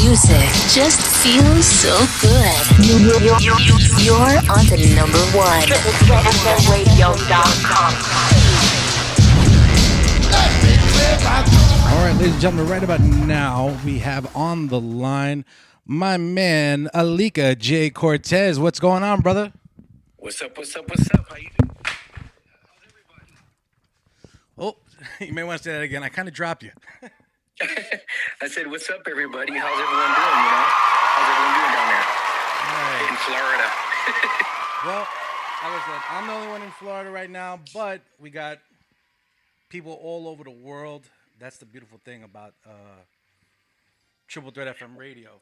music just feels so good. You're on the number one. Radio.com. All right, ladies and gentlemen, right about now, we have on the line my man, Elika J. Cortez. What's going on, brother? What's up? How you doing? Oh, you may want to say that again. I kind of dropped you. I said, what's up, everybody? How's everyone doing, How's everyone doing down there? Right. In Florida. Well, like I said, I'm the only one in Florida right now, but we got people all over the world. That's the beautiful thing about Triple Threat FM Radio.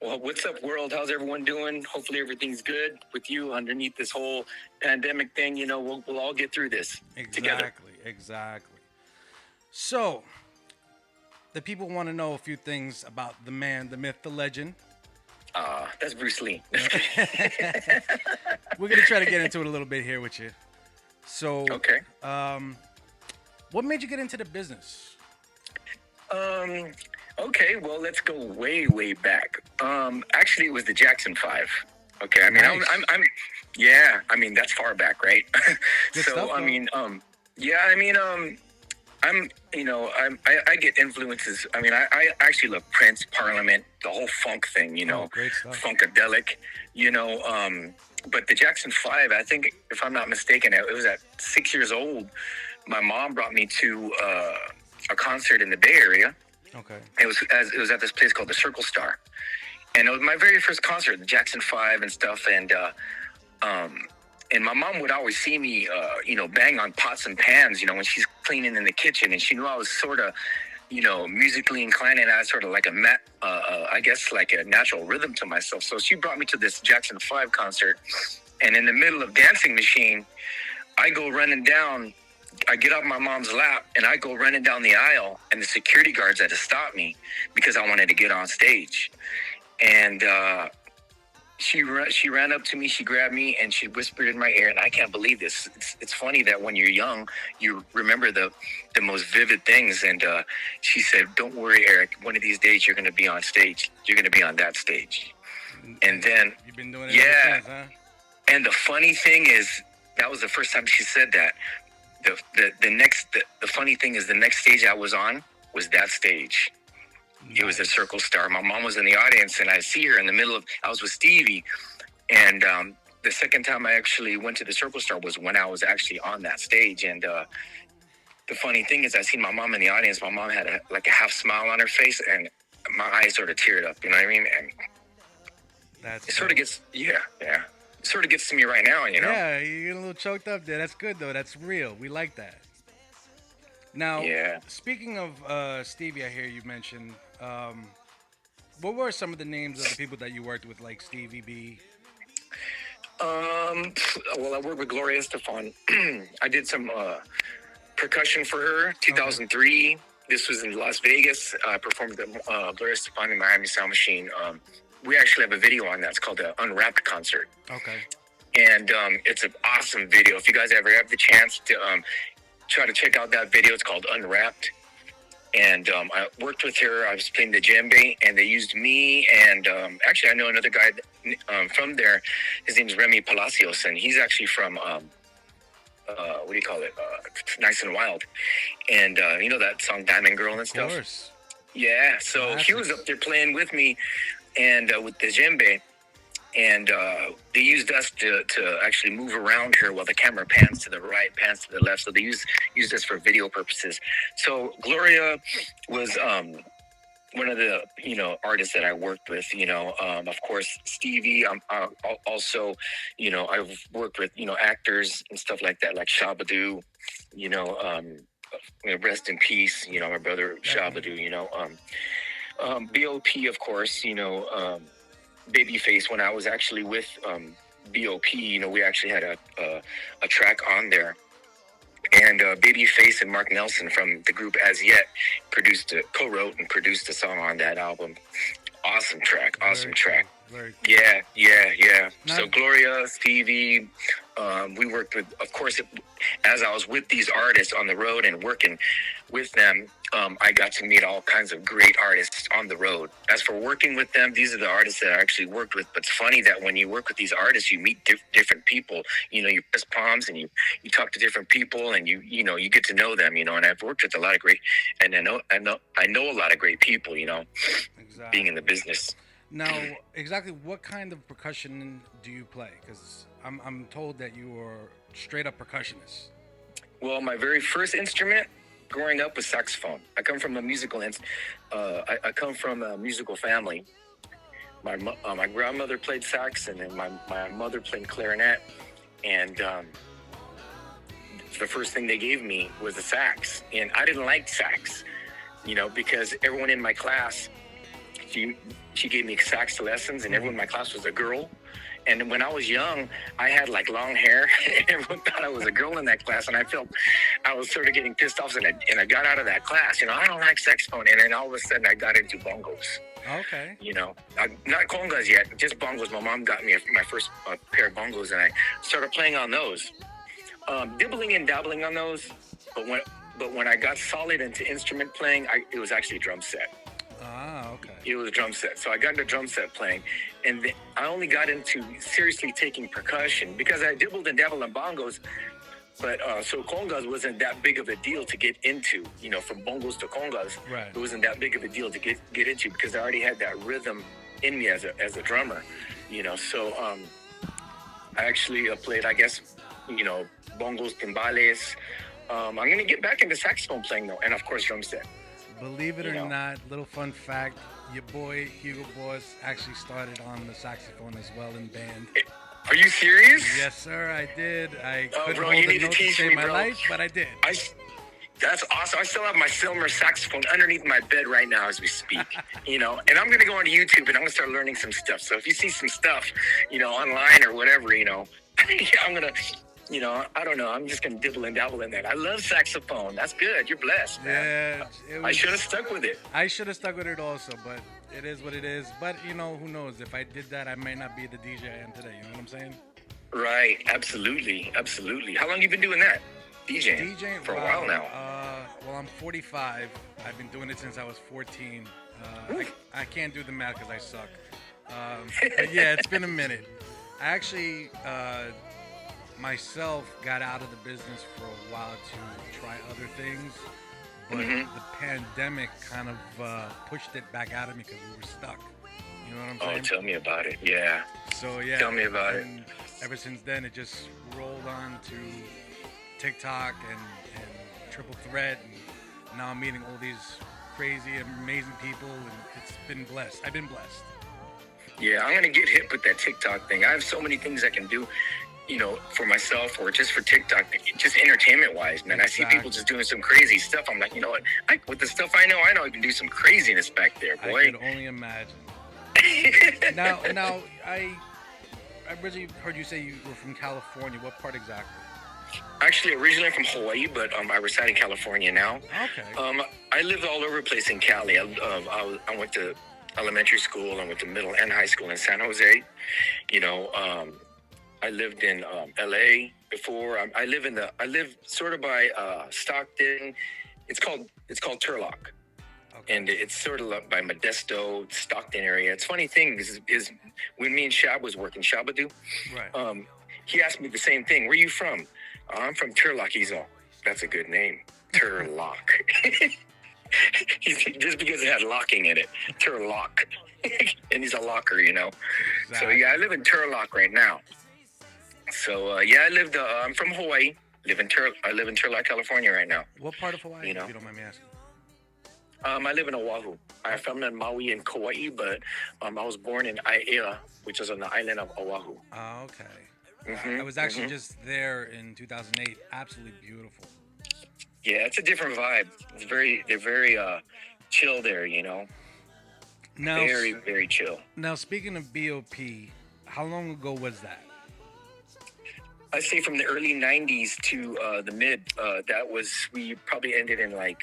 Well, what's up, world? How's everyone doing? Hopefully everything's good with you underneath this whole pandemic thing. We'll all get through this together. Exactly. So, the people want to know a few things about the man, the myth, the legend. That's Bruce Lee. We're going to try to get into it a little bit here with you. So, okay. What made you get into the business? Okay, well, let's go way, way back. Actually, it was the Jackson 5. Okay, I mean, nice. I'm that's far back, right? Good stuff, I get influences. I mean, I actually love Prince, Parliament, the whole funk thing, great stuff. Funkadelic, but the Jackson 5, I think, if I'm not mistaken, it was at 6 years old. My mom brought me to a concert in the Bay Area. Okay. It was at this place called the Circle Star, and it was my very first concert, the Jackson 5 and stuff, and my mom would always see me, bang on pots and pans, when she's cleaning in the kitchen, and she knew I was sort of, musically inclined, and I had sort of like I guess like a natural rhythm to myself. So she brought me to this Jackson 5 concert, and in the middle of Dancing Machine, I go running down. I get off my mom's lap and I go running down the aisle, and the security guards had to stop me because I wanted to get on stage. And she ran up to me, she grabbed me, and she whispered in my ear, and I can't believe this. It's funny that when you're young, you remember the most vivid things. And she said, "Don't worry, Eric. One of these days you're going to be on stage. You're going to be on that stage." And then, you've been doing it ever since, huh? And the funny thing is, that was the first time she said that. The funny thing is, the next stage I was on was that stage. Nice. It was the Circle Star. My mom was in the audience, and I see her in the middle of. I was with Stevie, and the second time I actually went to the Circle Star was when I was actually on that stage. And the funny thing is, I seen my mom in the audience. My mom had a half smile on her face, and my eyes sort of teared up. You know what I mean? And it sort of gets It sort of gets to me right now, Yeah, you're getting a little choked up there. That's good, though. That's real. We like that. Now, speaking of Stevie, I hear you mentioned, what were some of the names of the people that you worked with, like Stevie B? Well, I worked with Gloria Estefan. I did some percussion for her, 2003. Okay. This was in Las Vegas. I performed with Gloria Estefan in Miami Sound Machine. We actually have a video on that. It's called the Unwrapped concert. Okay. And it's an awesome video. If you guys ever have the chance to try to check out that video, it's called Unwrapped. And I worked with her. I was playing the djembe, and they used me. And actually, I know another guy from there. His name is Remy Palacios, and he's actually from, Nice and Wild. And you know that song Diamond Girl and stuff? Of course. Yeah, so he was up there playing with me, and with the djembe, and they used us to actually move around her while the camera pans to the right, pans to the left. So they used us for video purposes. So Gloria was one of the artists that I worked with. Of course Stevie. Also, I've worked with actors and stuff like that, like Shabadoo. Rest in peace. My brother Shabadoo. B.O.P. of course, Babyface. When I was actually with B.O.P., we actually had a track on there, and Babyface and Mark Nelson from the group As Yet co-wrote and produced a song on that album. Awesome track. Very cool. Yeah. So Gloria, Stevie, we worked with, of course, as I was with these artists on the road and working with them, I got to meet all kinds of great artists on the road. As for working with them, these are the artists that I actually worked with. But it's funny that when you work with these artists, you meet different people. You press palms and you talk to different people, and you get to know them. And I've worked with a lot of great, and I know a lot of great people. Exactly. Being in the business. Now, exactly what kind of percussion do you play? Because I'm told that you are straight up percussionist. Well, my very first instrument growing up was saxophone. I come from a musical family. My grandmother played sax, and then my mother played clarinet. And the first thing they gave me was a sax, and I didn't like sax, because everyone in my class, she gave me sax lessons, and everyone in my class was a girl. And when I was young, I had like long hair. Everyone thought I was a girl in that class, and I felt I was sort of getting pissed off. And I got out of that class. I don't like saxophone. And then all of a sudden, I got into bongos. Okay. Not congas yet, just bongos. My mom got me my first pair of bongos, and I started playing on those, dibbling and dabbling on those. But when I got solid into instrument playing, it was actually a drum set. Ah, okay. It was a drum set. So I got into drum set playing, and I only got into seriously taking percussion because I dibbled and dabbled on bongos. But so congas wasn't that big of a deal to get into, from bongos to congas. Right. It wasn't that big of a deal to get into because I already had that rhythm in me as a drummer, So I actually played, I guess, bongos, timbales. I'm going to get back into saxophone playing, though, and, of course, drum set. Believe it or not, little fun fact, your boy Hugo Boss actually started on the saxophone as well in band. Are you serious? Yes, sir, I did. I couldn't bro, hold you a need to note to teach save me, my bro. life, but I did. That's awesome. I still have my Silmer saxophone underneath my bed right now as we speak, and I'm going to go onto YouTube and I'm going to start learning some stuff. So if you see some stuff, online or whatever, I'm going to... I don't know. I'm just going to dibble and dabble in that. I love saxophone. That's good. You're blessed, man. Yeah. I should have stuck with it. I should have stuck with it also, but it is what it is. But, who knows? If I did that, I might not be the DJ I am today. You know what I'm saying? Right. Absolutely. Absolutely. How long you been doing that? DJing for a while now. Well, I'm 45. I've been doing it since I was 14. I can't do the math because I suck. But yeah, it's been a minute. I actually... myself got out of the business for a while to try other things, but the pandemic kind of pushed it back out of me because we were stuck. You know what I'm saying? Oh, tell me about it. Yeah. So yeah. Tell me about it. Ever since then, it just rolled on to TikTok and Triple Threat, and now I'm meeting all these crazy, amazing people, and it's been blessed. I've been blessed. Yeah, I'm gonna get hip with that TikTok thing. I have so many things I can do. For myself or just for TikTok, just entertainment-wise, man. Exactly. I see people just doing some crazy stuff. I'm like, you know what? With the stuff I know I can do some craziness back there, boy. I can only imagine. Now, I originally heard you say you were from California. What part exactly? Actually, originally from Hawaii, but I reside in California now. Okay. I lived all over the place in Cali. I went to elementary school. I went to middle and high school in San Jose. I lived in LA before. I live sort of by Stockton. It's called Turlock. Okay. And it's sort of by Modesto, Stockton area. It's funny thing is when me and Shab was working, Shabadoo, right. He asked me the same thing. Where are you from? I'm from Turlock. He's all, that's a good name. Turlock. Just because it had locking in it. Turlock. And he's a locker, Exactly. So yeah, I live in Turlock right now. So I'm from Hawaii. I live in Turlock, California right now. What part of Hawaii, if you don't mind me asking? I live in Oahu. I'm from Maui and Kauai, but I was born in Aiea, which is on the island of Oahu. Oh, okay. I was actually just there in 2008. Absolutely beautiful. Yeah, it's a different vibe. They're very chill there, Now, very, very chill. Now, speaking of BOP, how long ago was that? I'd say from the early 90s to the mid, we probably ended in like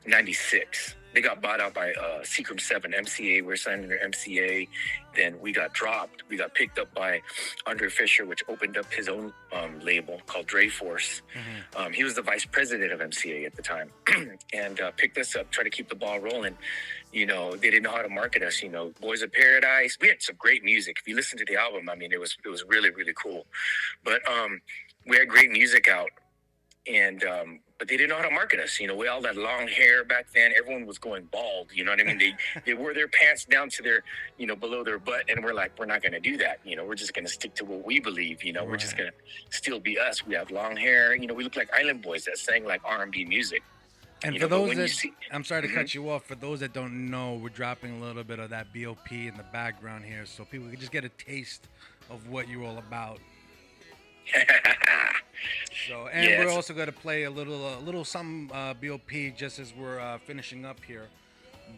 96. they got bought out by Secret 7 MCA. We're signed under MCA. Then we got dropped. We got picked up by Andre Fisher, which opened up his own label called Dre Force. Mm-hmm. He was the vice president of MCA at the time, and picked us up, tried to keep the ball rolling. You know, they didn't know how to market us. You know, Boys of Paradise. We had some great music. If you listen to the album, I mean, it was really, really cool. But we had great music out, and but they didn't know how to market us. You know, we all had long hair back then. Everyone was going bald. You know what I mean? They wore their pants down to their, you know, below their butt, and we're like, we're not going to do that. You know, we're just going to stick to what we believe. You know, we're just going to still be us. We have long hair. You know, we look like island boys that sang like R&B music. And for those that, I'm sorry to cut you off. For those that don't know, we're dropping a little bit of that BOP in the background here, so people can just get a taste of what you're all about. So, and we're also going to play a little some BOP just as we're finishing up here.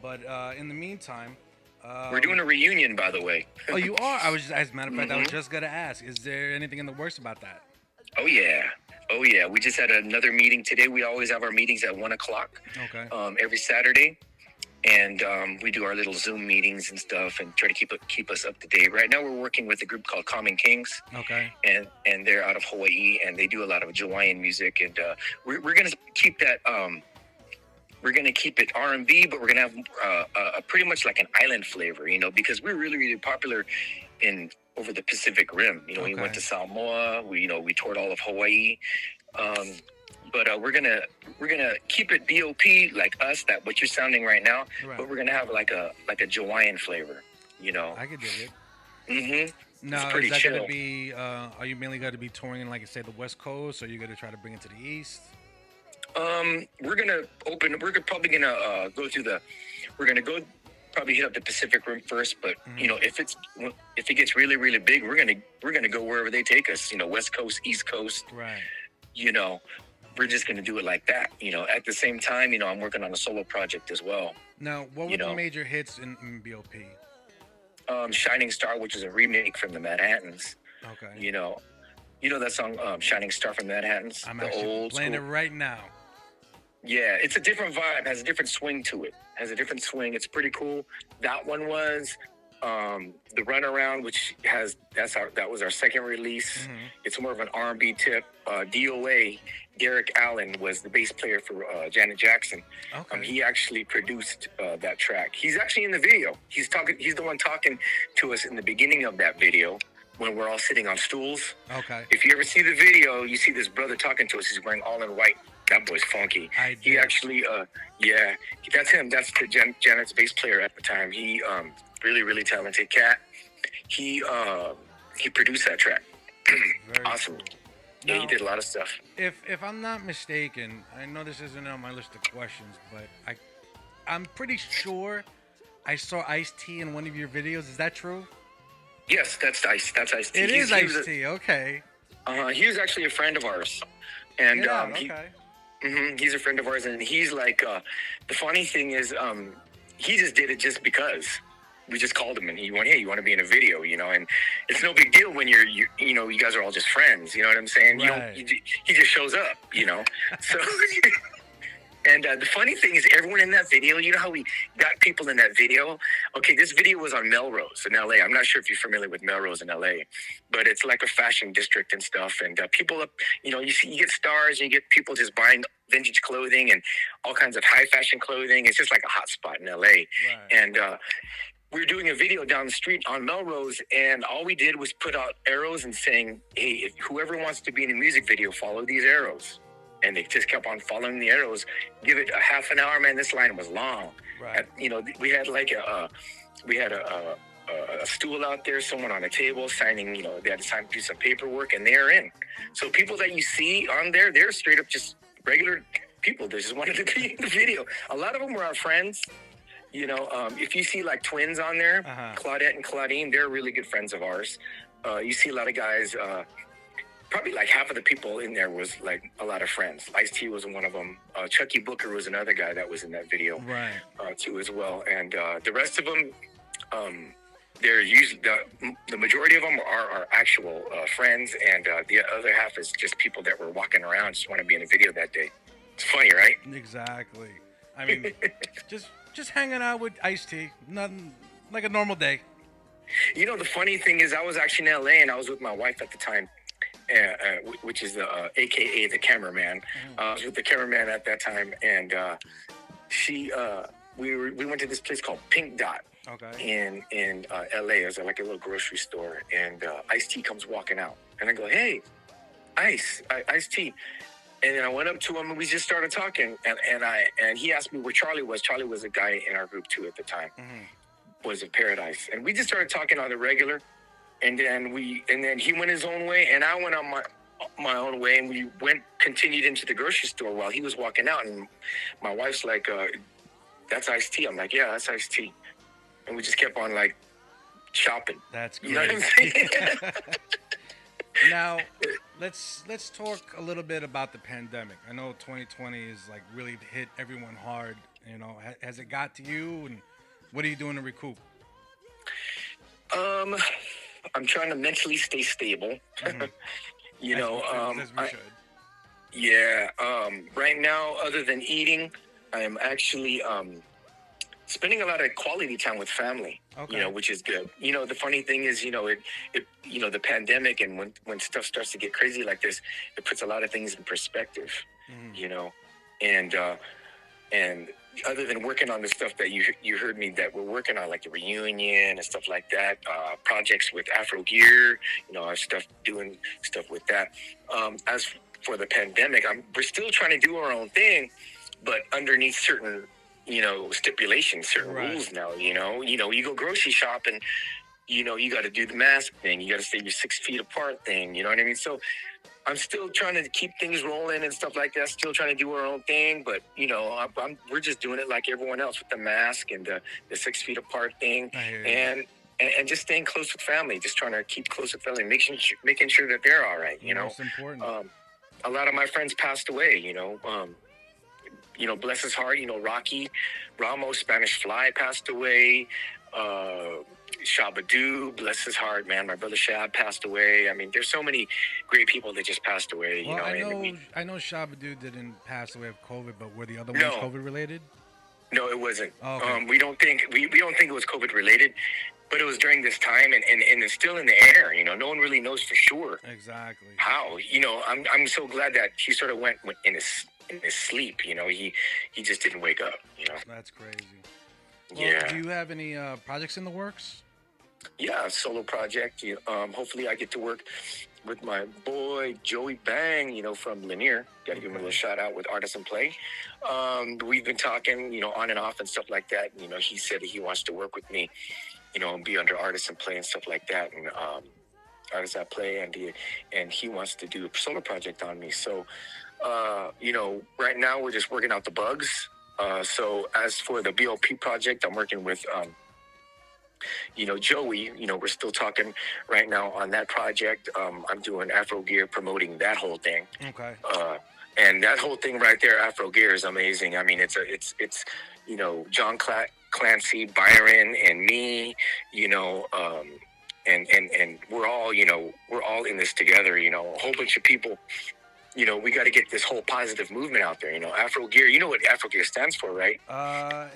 But in the meantime, we're doing a reunion, by the way. Oh, you are? I was just, as a matter of fact, I was just going to ask: is there anything in the works about that? Oh yeah. We just had another meeting today. We always have our meetings at 1:00. Okay. Every Saturday. And we do our little Zoom meetings and stuff, and try to keep us up to date. Right now, we're working with a group called Common Kings. Okay. And they're out of Hawaii, and they do a lot of Hawaiian music. And we're gonna keep that. We're gonna keep it R&B, but we're gonna have a pretty much like an island flavor, you know, because we're really, really popular over the Pacific Rim. You know, we went to Samoa. We toured all of Hawaii. But we're gonna keep it BOP like us, that what you're sounding right now. Right. But we're gonna have like a Hawaiian flavor, you know. I could dig it. Mm-hmm. Now, is that gonna be? Are you mainly gonna be touring in, like, say, the West Coast, or are you gonna try to bring it to the East? We're gonna probably gonna go through the. We're gonna go probably hit up the Pacific Rim first, but you know, if it gets really, really big, we're gonna go wherever they take us. You know, West Coast, East Coast. Right. You know. We're just going to do it like that, you know. At the same time, you know, I'm working on a solo project as well. Now, what were the major hits in BOP? Shining Star, which is a remake from the Manhattans. Okay. You know that song, Shining Star from the Manhattans? I'm actually playing it right now. Yeah, it's a different vibe, has a different swing to it. It's pretty cool. That one was the Runaround, which that was our second release. Mm-hmm. It's more of an R&B tip. DOA, Derek Allen, was the bass player for Janet Jackson. Okay. He actually produced that track. He's actually in the video. He's the one talking to us in the beginning of that video when we're all sitting on stools. Okay. If you ever see the video, you see this brother talking to us. He's wearing all in white. That boy's funky. He actually, that's him. That's the Janet's bass player at the time. He really, really talented cat. He produced that track. Awesome. Cool. Yeah, now, he did a lot of stuff. If I'm not mistaken, I know this isn't on my list of questions, but I'm pretty sure I saw Ice-T in one of your videos. Is that true? Yes, that's Ice-T. It is Ice-T. Okay. He was actually a friend of ours, and okay. He's a friend of ours, and he's like, the funny thing is, he just did it just because. We just called him and he went, hey, you want to be in a video, you know? And it's no big deal when you guys are all just friends, you know what I'm saying? Right. He just shows up, you know? So, and the funny thing is everyone in that video, you know how we got people in that video? Okay, this video was on Melrose in LA. I'm not sure if you're familiar with Melrose in LA, but it's like a fashion district and stuff. And people up, you know, you get stars and you get people just buying vintage clothing and all kinds of high fashion clothing. It's just like a hot spot in LA. Right. And, we were doing a video down the street on Melrose, and all we did was put out arrows and saying, hey, if whoever wants to be in a music video, follow these arrows. And they just kept on following the arrows. Give it a half an hour, man. This line was long. Right. You know, we had like a stool out there, someone on a table signing, you know, they had to sign, do some paperwork, and they're in. So people that you see on there, they're straight up just regular people. They just wanted to be in the video. A lot of them were our friends. You know, if you see like twins on there, Claudette and Claudine, they're really good friends of ours. You see a lot of guys, probably like half of the people in there was like a lot of friends. Ice-T was one of them. Chucky Booker was another guy that was in that video, right? Too as well. And the rest of them, they're usually the majority of them are our actual friends, and the other half is just people that were walking around just want to be in a video that day. It's funny, right? Exactly. I mean, just Just hanging out with iced tea. Nothing like a normal day. You know, the funny thing is, I was actually in LA and I was with my wife at the time, which is the AKA the cameraman. I was with the cameraman at that time, and we went to this place called Pink Dot. Okay. In LA. It was like a little grocery store, and Ice T comes walking out, and I go, "Hey, Ice T." And then I went up to him and we just started talking, and he asked me where Charlie was. Charlie was a guy in our group too at the time. Was in Paradise, and we just started talking on the regular, and then he went his own way, and I went on my own way, and we continued into the grocery store while he was walking out, and my wife's like, "That's Ice T." I'm like, "Yeah, that's Ice T," and we just kept on like shopping. That's great. You know what I'm saying? Now, let's talk a little bit about the pandemic. I know 2020 is like really hit everyone hard. You know, has it got to you, and what are you doing to recoup? I'm trying to mentally stay stable. You know, as we should. Yeah. Right now, other than eating, I am actually spending a lot of quality time with family. Okay. You know, which is good. You know, the funny thing is, you know, it you know, the pandemic, and when stuff starts to get crazy like this, it puts a lot of things in perspective. You know, and other than working on the stuff that you heard me that we're working on, like the reunion and stuff like that, projects with Afro Gear, you know, doing stuff with that. As for the pandemic, we're still trying to do our own thing, but underneath certain, you know, stipulations, certain rules now. You know, you go grocery shopping, you know, you got to do the mask thing, you got to stay your 6 feet apart thing. You know what I mean? So I'm still trying to keep things rolling and stuff like that. Still trying to do our own thing, but you know, we're just doing it like everyone else with the mask and the 6 feet apart thing, and just staying close with family. Just trying to keep close with family, making sure that they're all right. You know, most important. A lot of my friends passed away. You know, bless his heart. You know, Rocky Ramos, Spanish Fly, passed away. Shabadoo, bless his heart, man. My brother Shab passed away. I mean, there's so many great people that just passed away. Well, I know Shabadoo didn't pass away of COVID, but were the other ones COVID related? No, it wasn't. Okay. We don't think it was COVID related, but it was during this time, and it's still in the air. You know, no one really knows for sure. Exactly. How? You know, I'm so glad that he sort of went in his sleep. You know, he just didn't wake up. You know, that's crazy. Well, yeah. Do you have any projects in the works? Yeah, solo project. Hopefully, I get to work with my boy Joey Bang. You know, from Lanier. Got to give him a little shout out with Artisan Play. We've been talking, you know, on and off and stuff like that. You know, he said he wants to work with me, you know, and be under Artisan Play and stuff like that. And Artisan Play, and he wants to do a solo project on me. So, you know, right now we're just working out the bugs. So as for the BOP project, I'm working with, you know, Joey. You know, we're still talking right now on that project. I'm doing Afro Gear, promoting that whole thing. Okay. And that whole thing right there, Afro Gear, is amazing. I mean, it's you know, John Clancy, Byron, and me. You know, and we're all, you know, we're all in this together. You know, a whole bunch of people. You know, we got to get this whole positive movement out there. You know, Afro Gear. You know what Afro Gear stands for, right?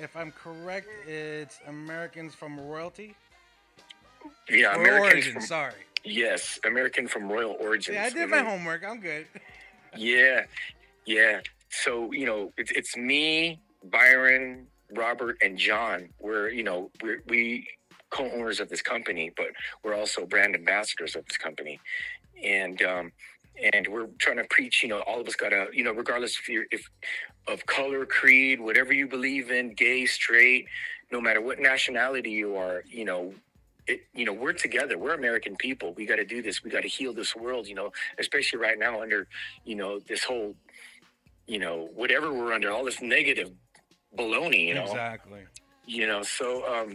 If I'm correct, it's Americans from Royalty. Yeah, Origin. Sorry. Yes, American from Royal Origins. Yeah, I did my homework. I'm good. Yeah. So, you know, it's me, Byron, Robert, and John. We co-owners of this company, but we're also brand ambassadors of this company. And we're trying to preach, you know, all of us gotta, you know, regardless of color, creed, whatever you believe in, gay, straight, no matter what nationality you are, you know, we're together. We're American people. We got to do this. We got to heal this world, you know, especially right now under, you know, this whole, you know, whatever we're under, all this negative baloney, you know. Exactly. You know, so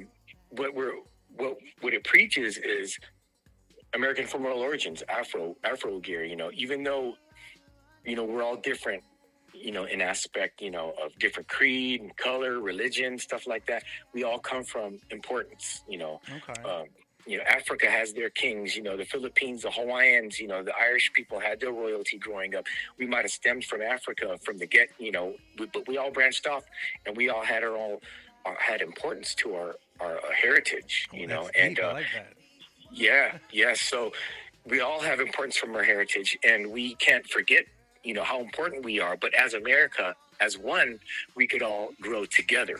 what it preaches is American from Royal Origins, Afro Gear, you know, even though, you know, we're all different, you know, in aspect, you know, of different creed and color, religion, stuff like that. We all come from importance, you know. Okay. You know, Africa has their kings, you know, the Philippines, the Hawaiians, you know, the Irish people had their royalty growing up. We might have stemmed from Africa from the get, you know, but we all branched off and we all had our had importance to our heritage, Oh, you know, that's and deep. I like that. yeah. So we all have importance from our heritage, and we can't forget, you know, how important we are. But as America, as one, we could all grow together.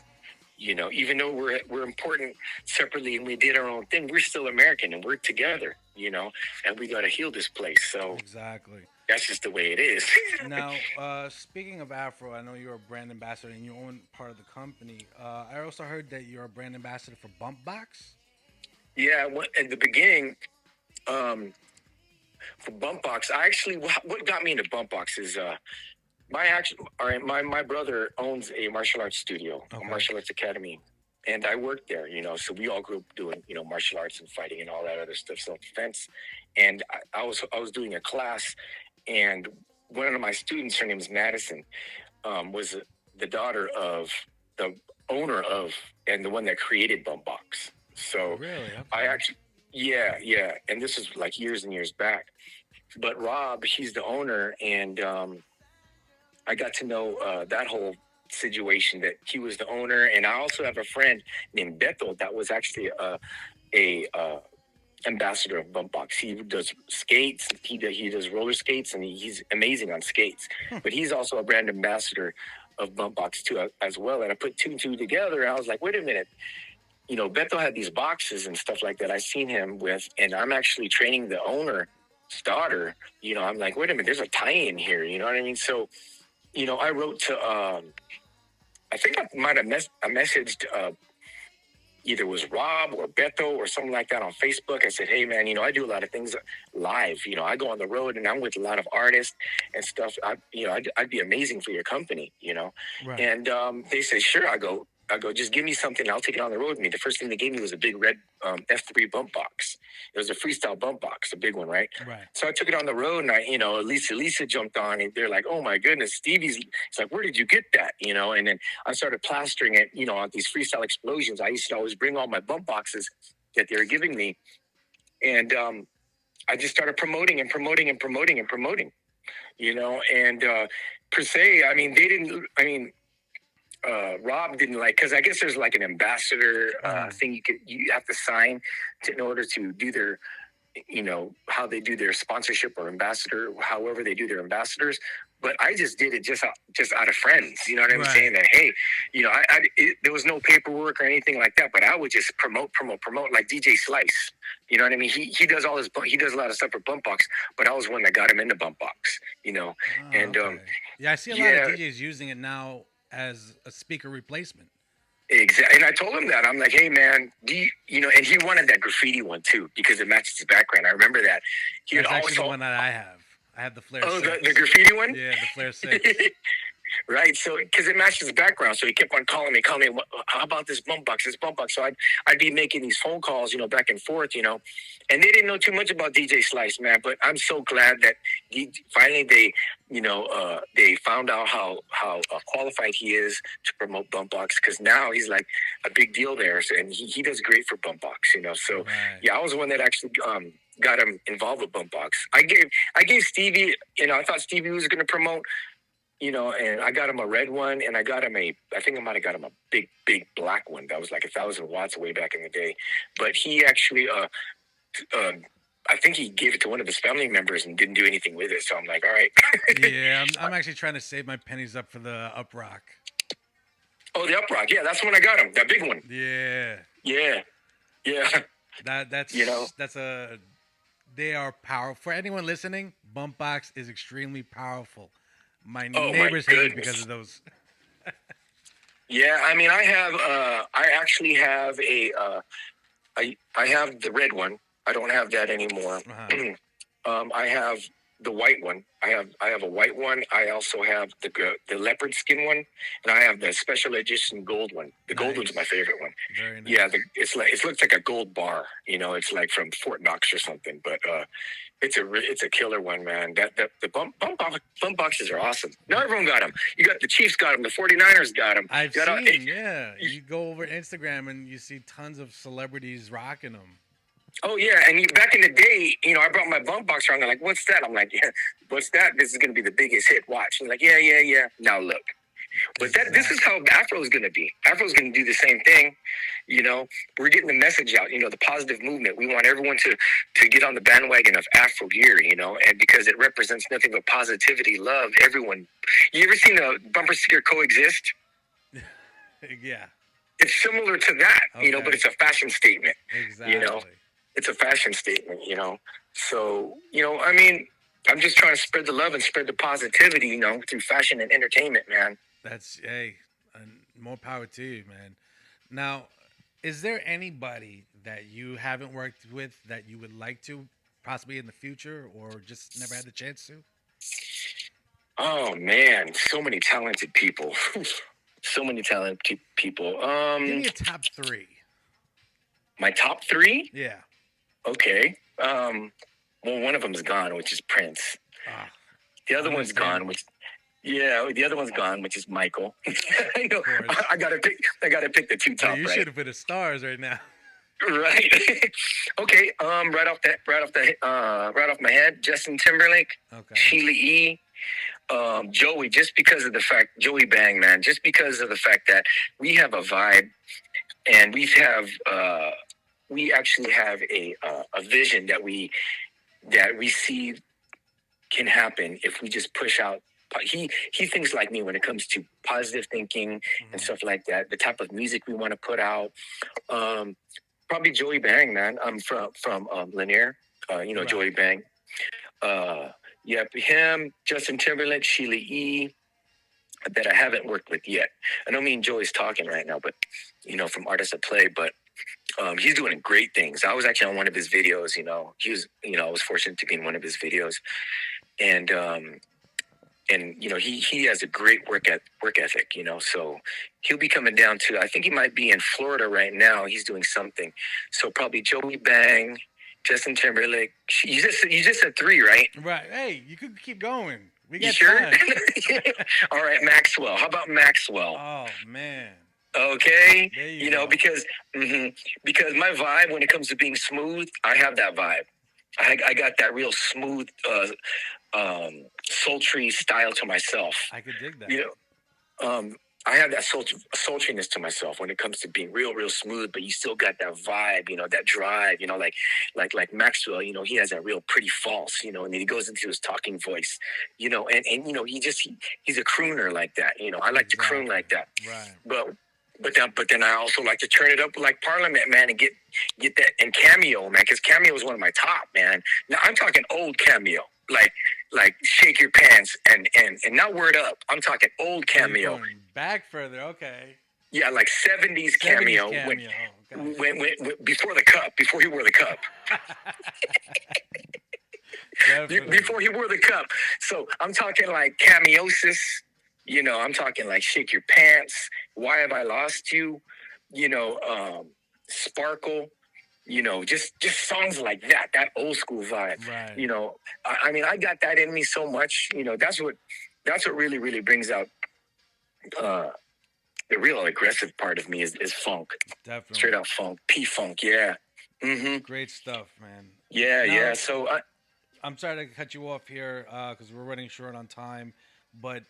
You know, even though we're important separately and we did our own thing, we're still American and we're together. You know, and we got to heal this place. So Exactly. that's just the way it is. Now, speaking of Afro, I know you're a brand ambassador and you own part of the company. I also heard that you're a brand ambassador for Bump Box. Yeah, at the beginning, um, for Bump Box, I actually what got me into Bump Box is my brother owns a martial arts studio, Okay. a martial arts academy, and I worked there. You know, so we all grew up doing, you know, martial arts and fighting and all that other stuff, self defense. And I was doing a class, and one of my students, her name is Madison, was the daughter of the owner of and the one that created Bump Box. So Really? Okay. I actually, yeah, and this is like years and years back. But Rob, he's the owner, and I got to know that whole situation, that he was the owner. And I also have a friend named Beto that was actually a ambassador of Bump Box. He does skates. He does roller skates, and he's amazing on skates. But he's also a brand ambassador of Bump Box too, as well. And I put two and two together, and I was like, wait a minute. You know, Beto had these boxes and stuff like that I seen him with, and I'm actually training the owner's daughter. You know, I'm like, wait a minute, there's a tie-in here. You know what I mean? So, you know, I wrote to, I think I might have messaged either it was Rob or Beto or something like that on Facebook. I said, hey, man, you know, I do a lot of things live. You know, I go on the road and I'm with a lot of artists and stuff. I'd be amazing for your company, you know. Right. And they said, sure. I go, just give me something. I'll take it on the road with me. The first thing they gave me was a big red F3 bump box. It was a freestyle bump box, a big one, right? Right. So I took it on the road, and Lisa jumped on, and they're like, oh my goodness, Stevie's. It's like, where did you get that? You know, and then I started plastering it, you know, on these freestyle explosions. I used to always bring all my bump boxes that they were giving me. And I just started promoting, you know, and per se, Rob didn't like, because I guess there's like an ambassador thing you have to sign in order to do their, you know, how they do their sponsorship or ambassador, however they do their ambassadors. But I just did it just out of friends, you know what I'm saying? That, hey, you know, there was no paperwork or anything like that, but I would just promote like DJ Slice. You know what I mean? He does he does a lot of stuff for Bump Box, but I was one that got him into Bump Box, you know. And okay. Yeah, I see a lot of DJs using it now as a speaker replacement. Exactly. And I told him that. I'm like, hey, man, you know, and he wanted that graffiti one, too, because it matches his background. I remember that. That's actually the one that I have. I have the Flare 6. Oh, the graffiti one? Yeah, the Flare 6. Right. So, because it matches his background. So he kept on calling me, how about this Bump Box? So I'd be making these phone calls, you know, back and forth, you know, and they didn't know too much about DJ Slice, man. But I'm so glad that finally they found out how qualified he is to promote Bump Box, because now he's like a big deal there. So, and he does great for Bump Box, you know. So, yeah, I was the one that actually got him involved with Bump Box. I gave Stevie, you know, I thought Stevie was going to promote, you know, and I got him a red one, and I think I might have got him a big black one that was like 1,000 watts way back in the day. But he actually, I think he gave it to one of his family members and didn't do anything with it. So I'm like, all right. Yeah, I'm actually trying to save my pennies up for the Up Rock. Oh, the Up Rock. Yeah, that's the one I got him. That big one. Yeah. Yeah. That's, you know, they are powerful. For anyone listening, Bump Box is extremely powerful. My neighbors hate me because of those. Yeah, I mean, I actually have I have the red one. I don't have that anymore. I have the white one. I have a white one. I also have the leopard skin one, and I have the special edition gold one. The gold one's my favorite one. Very nice. Yeah, it looks like a gold bar. You know, it's like from Fort Knox or something. But it's a killer one, man. The bump boxes are awesome. Not everyone got them. You got the Chiefs got them. The 49ers got them. I've seen. Yeah, you go over Instagram and you see tons of celebrities rocking them. Oh, yeah. And back in the day, you know, I brought my bump box around. They're like, what's that? I'm like, yeah, what's that? This is going to be the biggest hit. Watch. And like, yeah. Now look. But this is how Afro is going to be. Afro is going to do the same thing. You know, we're getting the message out, you know, the positive movement. We want everyone to get on the bandwagon of Afro gear, you know, and because it represents nothing but positivity, love, everyone. You ever seen a bumper sticker coexist? Yeah. It's similar to that, you know, but it's a fashion statement. Exactly. You know, it's a fashion statement, you know. So, you know, I mean, I'm just trying to spread the love and spread the positivity, you know, through fashion and entertainment, man. That's, hey, more power to you, man. Now, is there anybody that you haven't worked with that you would like to, possibly in the future, or just never had the chance to? Oh, man, so many talented people. So many talented people. Give me a top 3. My top 3? Yeah. Okay. Well, one of them is gone, which is Prince. The other one's gone, the other one's gone, which is Michael. I know. I gotta pick the two top. You should have put the stars right now. Right. Okay. Right off my head, Justin Timberlake, Sheila E. Joey, just because of the fact, Joey Bang, man, just because of the fact that we have a vibe, and we actually have a vision that we see can happen if we just push out. He thinks like me when it comes to positive thinking and stuff like that. The type of music we want to put out. Probably Joey Bang, man. I'm from Lanier. You know, right. Joey Bang. Him, Justin Timberlake, Sheila E. that I haven't worked with yet. I don't mean Joey's talking right now, but, you know, from Artists at Play, but he's doing great things. I was actually on one of his videos, you know. I was fortunate to be in one of his videos. And you know, he has a great work ethic, you know, so he'll be coming down to, I think he might be in Florida right now. He's doing something. So probably Joey Bang, Justin Timberlake. You just said 3, right? Right. Hey, you could keep going. We got sure? time. All right, Maxwell. How about Maxwell? Oh, man. Okay. You know, because my vibe when it comes to being smooth, I have that vibe. I got that real smooth, sultry style to myself. I could dig that. You know, I have that sultriness to myself when it comes to being real smooth, but you still got that vibe, you know, that drive, you know, like Maxwell, you know, he has that real pretty false, you know, and then he goes into his talking voice, you know, and you know, he's a crooner like that, you know. I like to croon like that. Right. But then I also like to turn it up like Parliament, man, and get that, and Cameo, man, because Cameo is one of my top, man. Now I'm talking old Cameo, like Shake Your Pants and not Word Up. I'm talking old Cameo. Back further, okay. Yeah, like 70s Cameo. When before he wore the cup. Before he wore the cup. So I'm talking like Cameosis. You know, I'm talking like Shake Your Pants, Why Have I Lost You, you know, Sparkle, you know, just songs like that old school vibe. Right. You know, I mean, I got that in me so much, you know, that's what really, really brings out the real aggressive part of me is funk. Definitely. Straight out funk, P-funk, yeah. Mm-hmm. Great stuff, man. Yeah. So I'm sorry to cut you off here because we're running short on time, but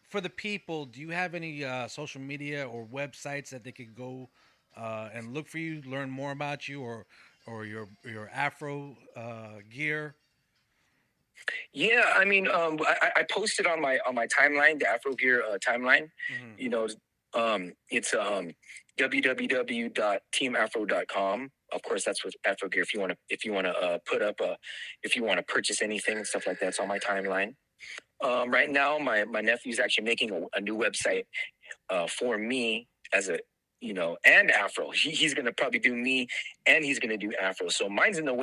for the people, do you have any social media or websites that they could go and look for you, learn more about you, or your Afro gear? Yeah, I mean, I posted on my timeline, the Afro Gear timeline. Mm-hmm. You know, it's www.teamafro.com. Of course, that's with Afro Gear. If you want to put up if you want to purchase anything, stuff like that's on my timeline. Right now, my nephew's actually making a new website for me as a, you know, and Afro. He's going to probably do me, and he's going to do Afro. So mine's in the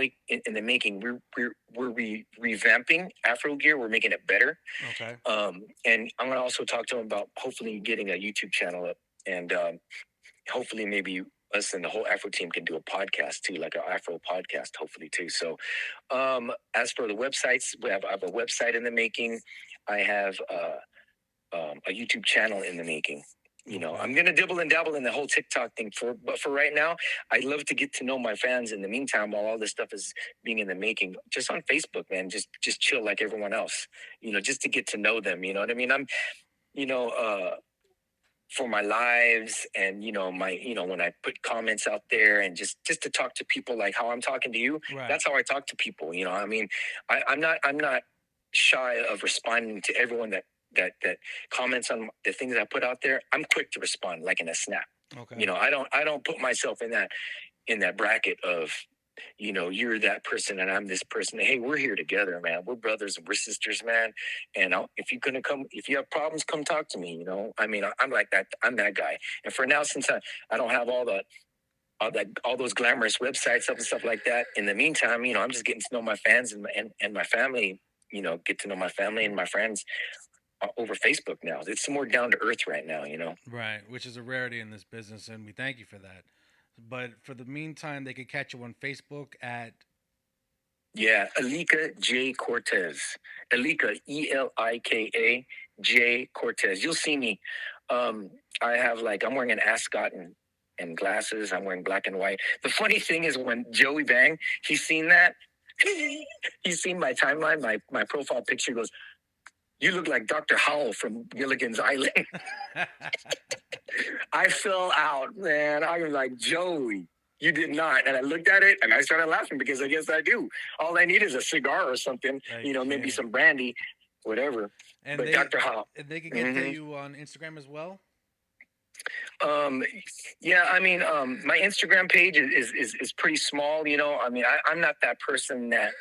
making. We're revamping Afro Gear. We're making it better. Okay. And I'm going to also talk to him about hopefully getting a YouTube channel up, and hopefully maybe us and the whole Afro team can do a podcast too, like an Afro podcast, hopefully too. So, as for the websites, I have a website in the making. I have a YouTube channel in the making. You know, I'm going to dibble and dabble in the whole TikTok thing but for right now, I'd love to get to know my fans in the meantime while all this stuff is being in the making, just on Facebook, man, just chill like everyone else, you know, just to get to know them. You know what I mean? for my lives and when I put comments out there and just to talk to people like how I'm talking to you. Right. That's how I talk to people. I mean, I'm not shy of responding to everyone that comments on the things I put out there. I'm quick to respond, like in a snap. Okay. I don't put myself in that bracket of, you're that person and I'm this person. Hey, we're here together, man. We're brothers and we're sisters, man. And if you have problems, come talk to me. I mean, I'm like that. I'm that guy. And for now, since I don't have all those glamorous websites up and stuff like that. In the meantime, I'm just getting to know my fans and my family. Get to know my family and my friends over Facebook now. It's more down to earth right now. Right, which is a rarity in this business, and we thank you for that. But for the meantime, they could catch you on Facebook at Elika J Cortez. Elika Elika J Cortez. You'll see me. I have I'm wearing an ascot and glasses. I'm wearing black and white. The funny thing is when Joey Bang, he's seen that. He's seen my timeline, my profile picture. Goes, you look like Dr. Howell from Gilligan's Island. I fell out, man. I was like, Joey, you did not. And I looked at it and I started laughing because I guess I do. All I need is a cigar or something, maybe some brandy, whatever. And but Dr. Howell. They can get to you on Instagram as well? I mean, my Instagram page is pretty small, I mean, I'm not that person that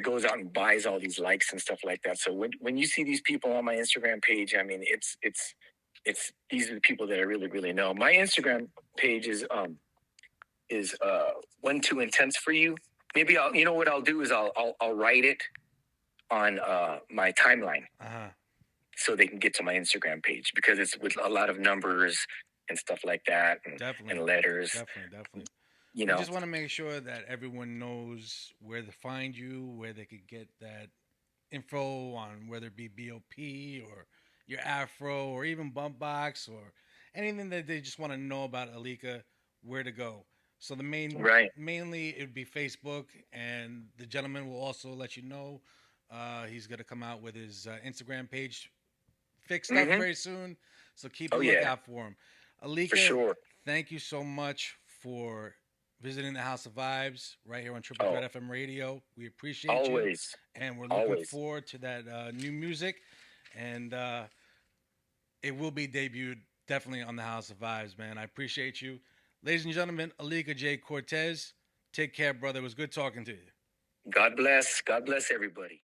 goes out and buys all these likes and stuff like that. So when you see these people on my Instagram page, I mean, it's these are the people that I really, really know. My Instagram page is one too intense for you. Maybe what I'll do is I'll write it on my timeline. So they can get to my Instagram page because it's with a lot of numbers and stuff like that and letters. Definitely. We just want to make sure that everyone knows where to find you, where they could get that info on whether it be BOP or your Afro or even Bump Box or anything that they just want to know about Elika, where to go. So mainly it would be Facebook, and the gentleman will also let you know he's going to come out with his Instagram page fixed up very soon. So keep a lookout for him. Elika, for sure. Thank you so much for visiting the House of Vibes right here on Triple Threat FM Radio. We appreciate you. And we're looking forward to that new music. And it will be debuted definitely on the House of Vibes, man. I appreciate you. Ladies and gentlemen, Elika J. Cortez, take care, brother. It was good talking to you. God bless. God bless everybody.